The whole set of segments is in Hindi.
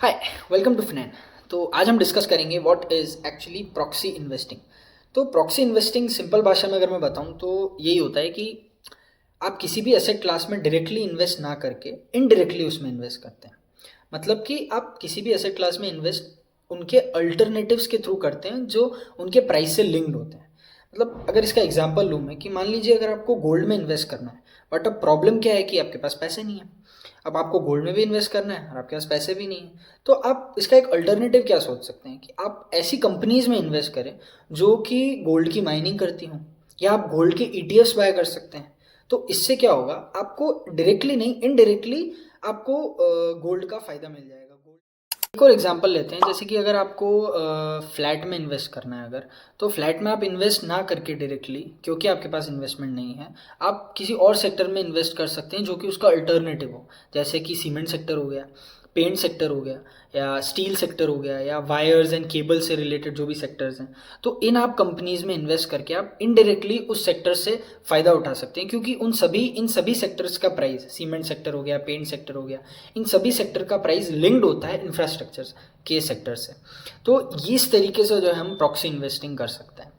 Hi, welcome to फिनैन। तो आज हम डिस्कस करेंगे what is actually proxy investing. तो प्रॉक्सी इन्वेस्टिंग सिंपल भाषा में अगर मैं बताऊं तो यही होता है कि आप किसी भी एसेट क्लास में डायरेक्टली इन्वेस्ट ना करके इनडायरेक्टली उसमें इन्वेस्ट करते हैं। मतलब कि आप किसी भी एसेट क्लास में इन्वेस्ट उनके अल्टरनेटिव्स के थ्रू करते हैं जो उनके प्राइस से लिंक्ड होते हैं। मतलब अगर इसका एग्जांपल लूँ मैं कि मान लीजिए अगर आपको गोल्ड में इन्वेस्ट करना है, बट अब प्रॉब्लम क्या है कि आपके पास पैसे नहीं है। अब आपको गोल्ड में भी इन्वेस्ट करना है और आपके पास पैसे भी नहीं है, तो आप इसका एक अल्टरनेटिव क्या सोच सकते हैं कि आप ऐसी कंपनीज में इन्वेस्ट करें जो कि गोल्ड की माइनिंग करती हों, या आप गोल्ड के ईटीएफ्स बाय कर सकते हैं। तो इससे क्या होगा, आपको डायरेक्टली नहीं इनडायरेक्टली आपको गोल्ड का फ़ायदा मिल जाएगा। गोल्ड एक और एग्जांपल लेते हैं, जैसे कि अगर आपको फ्लैट में इन्वेस्ट करना है, अगर तो फ्लैट में आप इन्वेस्ट ना करके डायरेक्टली, क्योंकि आपके पास इन्वेस्टमेंट नहीं है, आप किसी और सेक्टर में इन्वेस्ट कर सकते हैं जो कि उसका अल्टरनेटिव हो। जैसे कि सीमेंट सेक्टर हो गया, पेंट सेक्टर हो गया, या स्टील सेक्टर हो गया, या वायर्स एंड केबल से रिलेटेड जो भी सेक्टर्स हैं। तो इन आप कंपनीज में इन्वेस्ट करके आप इनडायरेक्टली उस सेक्टर से फ़ायदा उठा सकते हैं, क्योंकि इन सभी सेक्टर्स का प्राइस, सीमेंट सेक्टर हो गया, पेंट सेक्टर हो गया, इन सभी सेक्टर का प्राइस लिंक्ड होता है इंफ्रास्ट्रक्चर के सेक्टर से। तो इस तरीके से जो है हम प्रॉक्सी इन्वेस्टिंग कर सकते हैं।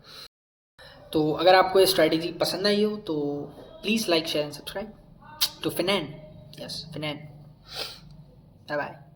तो अगर आपको ये स्ट्रैटेजी पसंद आई हो तो please like share and subscribe to फिनैन। यस, फिनैन। Bye bye.